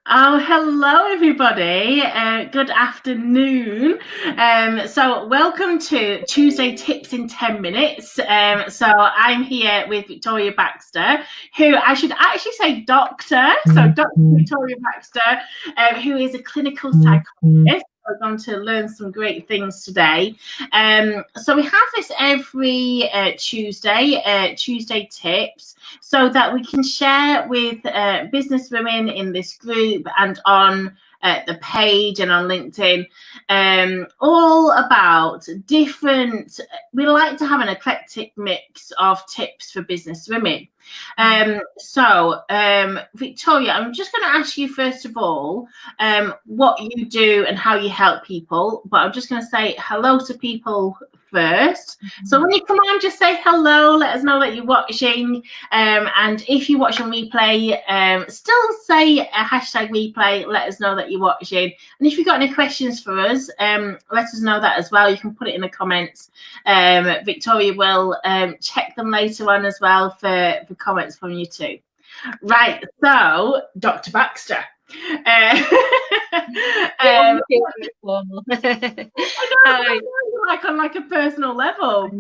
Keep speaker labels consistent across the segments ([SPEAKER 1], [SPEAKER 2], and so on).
[SPEAKER 1] Oh, hello, everybody. Good afternoon. So welcome to Tuesday Tips in 10 Minutes. So I'm here with Victoria Baxter, who I should actually say doctor. So Dr. Victoria Baxter, who is a clinical psychologist. We're going to learn some great things today. So we have this every Tuesday Tips, so that we can share with business women in this group and on the page and on LinkedIn, all about different. We like to have an eclectic mix of tips for business women. Victoria, I'm just going to ask you first of all what you do and how you help people, but I'm just going to say hello to people first. So when you come on, just say hello, let us know that you're watching, and if you watch on replay, still say a hashtag replay, let us know that you're watching. And if you've got any questions for us, let us know that as well. You can put it in the comments. Victoria will check them later on as well for comments from you too. Right, so Dr. Baxter.
[SPEAKER 2] Hi.
[SPEAKER 1] Like a personal level,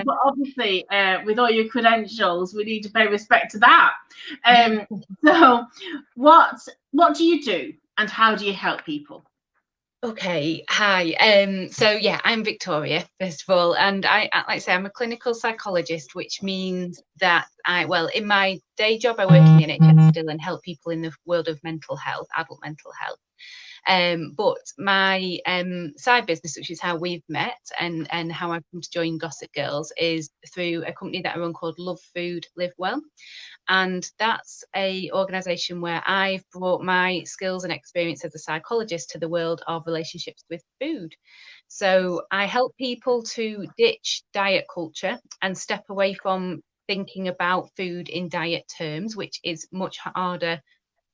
[SPEAKER 1] but obviously with all your credentials we need to pay respect to that. So what do you do and how do you help people?
[SPEAKER 2] Okay, hi. So yeah, I'm Victoria, first of all, and like I say, I'm a clinical psychologist, which means that in my day job, I work in the NHS still and help people in the world of mental health, adult mental health. But my side business, which is how we've met and how I've come to join Gossip Girls, is through a company that I run called Love Food Live Well. And that's a organisation where I've brought my skills and experience as a psychologist to the world of relationships with food. So I help people to ditch diet culture and step away from thinking about food in diet terms, which is much harder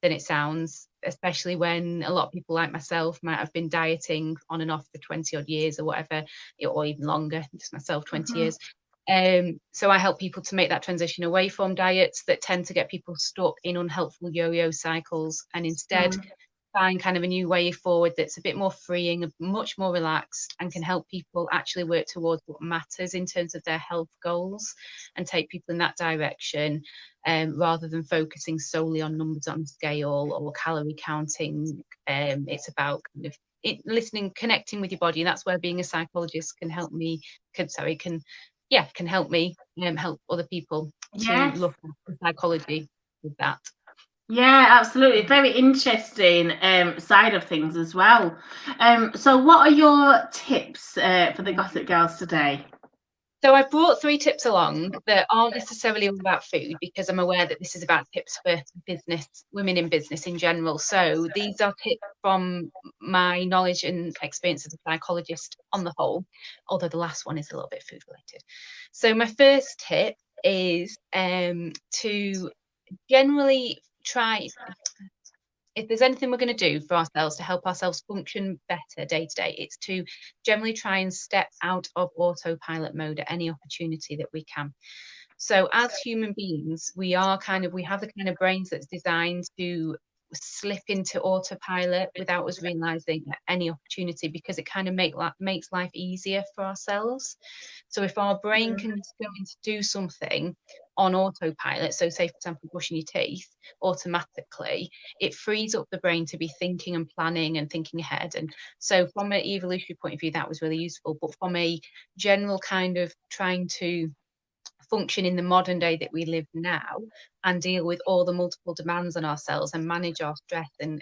[SPEAKER 2] than it sounds, especially when a lot of people like myself might have been dieting on and off for 20 odd years or whatever, or even longer, just myself, 20 years. So I help people to make that transition away from diets that tend to get people stuck in unhelpful yo-yo cycles, and instead find kind of a new way forward that's a bit more freeing, much more relaxed, and can help people actually work towards what matters in terms of their health goals and take people in that direction, rather than focusing solely on numbers on scale or calorie counting. It's about kind of listening, connecting with your body, and that's where being a psychologist can help me. Can help me help other people to look at psychology with that.
[SPEAKER 1] Yeah, absolutely. Very interesting side of things as well. So what are your tips for the Gossip Girls today?
[SPEAKER 2] So I brought 3 tips along that aren't necessarily all about food, because I'm aware that this is about tips for business, women in business in general. So these are tips from my knowledge and experience as a psychologist on the whole, although the last one is a little bit food related. So my first tip is to generally try, if there's anything we're going to do for ourselves to help ourselves function better day to day, it's to generally try and step out of autopilot mode at any opportunity that we can. So as human beings, we have the kind of brains that's designed to slip into autopilot without us realizing at any opportunity, because it kind of makes life easier for ourselves. So if our brain can go into do something on autopilot, so say for example brushing your teeth automatically, it frees up the brain to be thinking and planning and thinking ahead. And so from an evolutionary point of view, that was really useful. But from a general kind of trying to function in the modern day that we live now and deal with all the multiple demands on ourselves and manage our stress and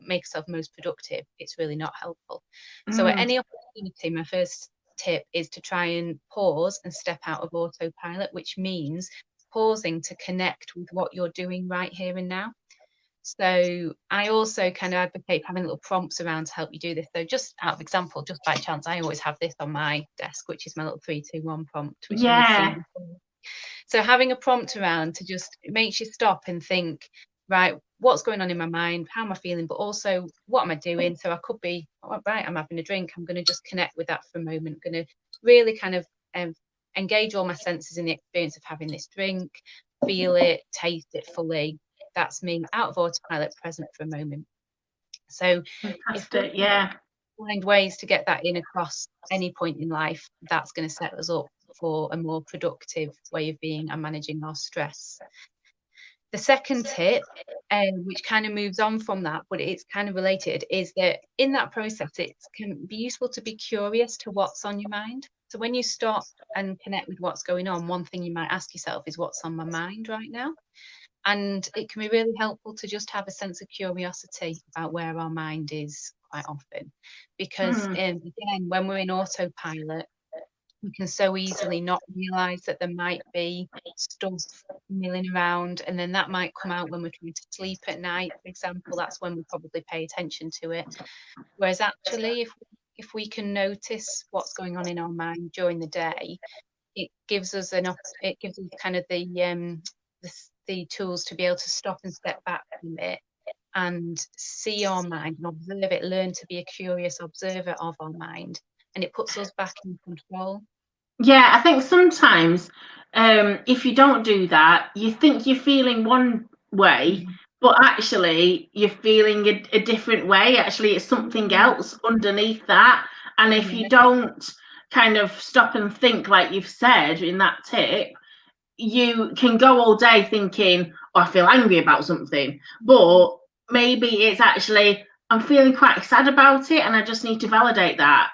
[SPEAKER 2] make ourselves most productive, it's really not helpful. So at any opportunity, my first tip is to try and pause and step out of autopilot, which means pausing to connect with what you're doing right here and now. So I also kind of advocate having little prompts around to help you do this. So just out of example, just by chance, I always have this on my desk, which is my little 3-2-1 prompt, which you've seen before. So having a prompt around to just, it makes you stop and think, right, what's going on in my mind? How am I feeling? But also, what am I doing? So I could be, oh, right, I'm having a drink. I'm going to just connect with that for a moment. I'm going to really kind of engage all my senses in the experience of having this drink, feel it, taste it fully, that's me out of autopilot, present for a moment. So if we find ways to get that in across any point in life, that's going to set us up for a more productive way of being and managing our stress. The second tip, which kind of moves on from that, but it's kind of related, is that in that process, it can be useful to be curious to what's on your mind. So when you stop and connect with what's going on, one thing you might ask yourself is, what's on my mind right now? And it can be really helpful to just have a sense of curiosity about where our mind is quite often. Because again, when we're in autopilot, we can so easily not realise that there might be stuff milling around, and then that might come out when we're trying to sleep at night, for example. That's when we probably pay attention to it. Whereas actually, if we can notice what's going on in our mind during the day, it gives us kind of the tools to be able to stop and step back from it and see our mind and observe it, learn to be a curious observer of our mind, and it puts us back in control.
[SPEAKER 1] Yeah, I think sometimes if you don't do that, you think you're feeling one way, but actually you're feeling a different way. Actually, it's something else underneath that. And if you don't kind of stop and think, like you've said in that tip, you can go all day thinking, oh, I feel angry about something, but maybe it's actually, I'm feeling quite sad about it and I just need to validate that.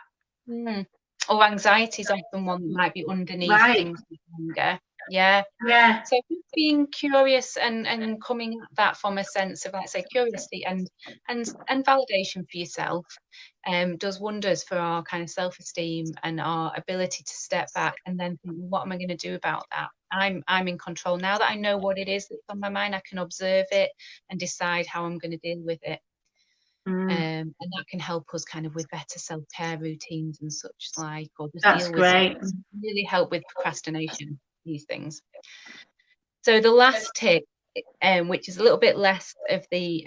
[SPEAKER 2] Or anxiety is often one that might be underneath things like anger. Yeah. So being curious and coming at that from a sense of, let's say, curiosity and validation for yourself does wonders for our kind of self-esteem and our ability to step back and then think, what am I going to do about that? I'm in control now that I know what it is that's on my mind. I can observe it and decide how I'm going to deal with it. And that can help us kind of with better self-care routines and such like, or just deal with really help with procrastination, these things. So the last tip, which is a little bit less of the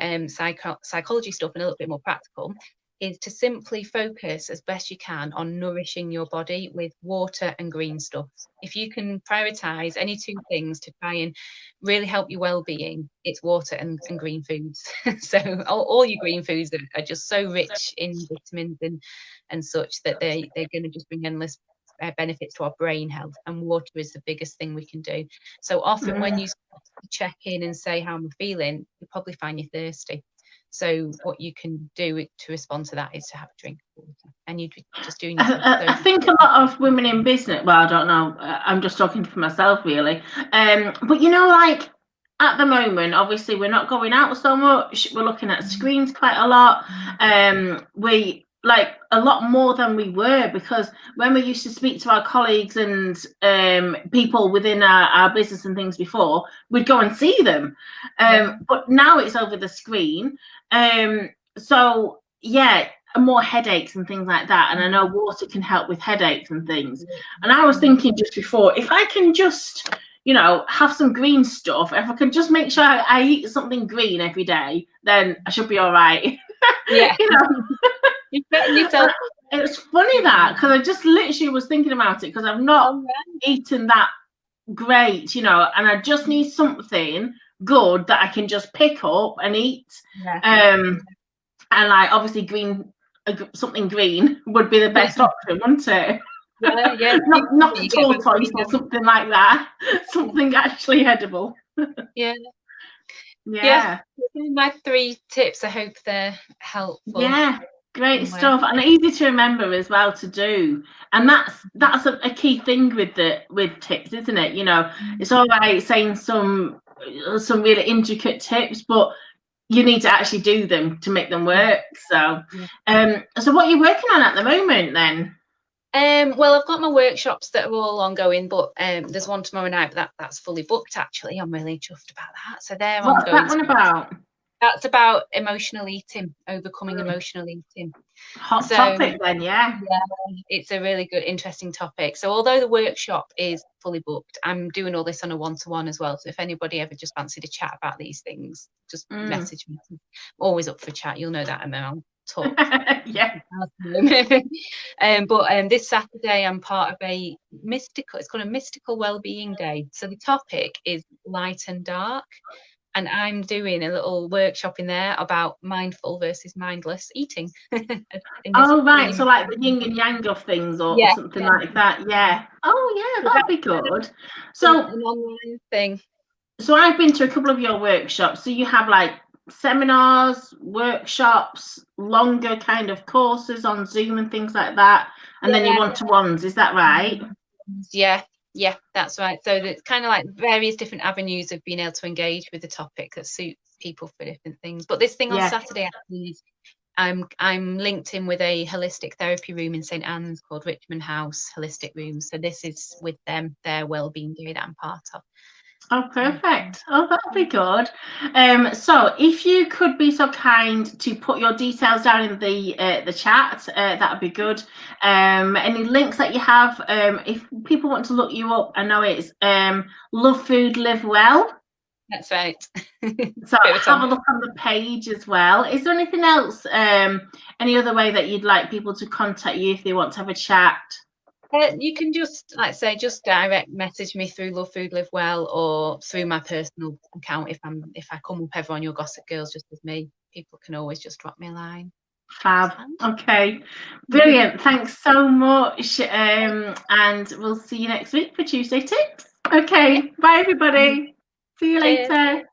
[SPEAKER 2] psychology stuff and a little bit more practical, is to simply focus as best you can on nourishing your body with water and green stuff. If you can prioritize any two things to try and really help your well-being, it's water and green foods. So all your green foods are just so rich in vitamins and such that they're going to just bring endless benefits to our brain health, and water is the biggest thing we can do. So often when you check in and say, how am I feeling, you probably find you're thirsty. So what you can do to respond to that is to have a drink of water, and you're just doing yourself.
[SPEAKER 1] I think a lot of women in business, well, I don't know, I'm just talking for myself really, but you know, like at the moment, obviously we're not going out so much, we're looking at screens quite a lot, we like a lot more than we were, because when we used to speak to our colleagues and people within our business and things before, we'd go and see them, but now it's over the screen. So yeah, more headaches and things like that, and I know water can help with headaches and things. And I was thinking just before, if I can just, you know, have some green stuff, if I can just make sure I eat something green every day, then I should be all right.
[SPEAKER 2] Yeah.
[SPEAKER 1] You know,
[SPEAKER 2] yourself.
[SPEAKER 1] It's funny that, because I just literally was thinking about it, because I've not eaten that great, you know, and I just need something good that I can just pick up and eat. And like obviously something green would be the best option, wouldn't it? Not a tortoise or something like that. Something actually edible.
[SPEAKER 2] Yeah. My 3 tips, I hope they're helpful.
[SPEAKER 1] Yeah, great stuff, and easy to remember as well to do. And that's a key thing with tips, isn't it? You know, it's all right saying some really intricate tips, but you need to actually do them to make them work. So so what are you working on at the moment then?
[SPEAKER 2] Well, I've got my workshops that are all ongoing, but there's one tomorrow night, but that's fully booked actually. I'm really chuffed about that. So they're ongoing.
[SPEAKER 1] What's that one about?
[SPEAKER 2] That's about emotional eating, overcoming emotional eating.
[SPEAKER 1] Hot topic then, yeah.
[SPEAKER 2] It's a really good, interesting topic. So although the workshop is fully booked, I'm doing all this on a one-to-one as well. So if anybody ever just fancied a chat about these things, just message me. I'm always up for a chat. You'll know that, Emma. I'll talk.
[SPEAKER 1] Yeah.
[SPEAKER 2] But this Saturday I'm part of it's called a mystical wellbeing day. So the topic is light and dark. and I'm doing a little workshop in there about mindful versus mindless eating.
[SPEAKER 1] Oh, right. So like the yin and yang of things, or
[SPEAKER 2] Yeah,
[SPEAKER 1] something like that. Yeah. Oh, yeah,
[SPEAKER 2] so
[SPEAKER 1] that'd
[SPEAKER 2] that's
[SPEAKER 1] be good.
[SPEAKER 2] an
[SPEAKER 1] So,
[SPEAKER 2] online thing.
[SPEAKER 1] so I've been to a couple of your workshops. So you have like seminars, workshops, longer kind of courses on Zoom and things like that, and then you one-to-ones. Is that right?
[SPEAKER 2] Yeah, that's right. So it's kind of like various different avenues of being able to engage with the topic that suits people for different things. But this thing on Saturday actually is I'm linked in with a holistic therapy room in St Anne's called Richmond House Holistic Rooms. So this is with them, their wellbeing day that I'm part of.
[SPEAKER 1] Oh, perfect. Oh, that'd be good. So if you could be so kind to put your details down in the chat, that'd be good. Any links that you have, if people want to look you up, I know it's Love Food, Live Well.
[SPEAKER 2] That's right.
[SPEAKER 1] So have a look on the page as well. Is there anything else, any other way that you'd like people to contact you if they want to have a chat?
[SPEAKER 2] You can just, like say, just direct message me through Love Food Live Well, or through my personal account. If I come up ever on your Gossip Girls just with me, people can always just drop me a line.
[SPEAKER 1] Fab. Okay, brilliant. Thanks so much, and we'll see you next week for Tuesday Tips. Okay, bye everybody. See you later.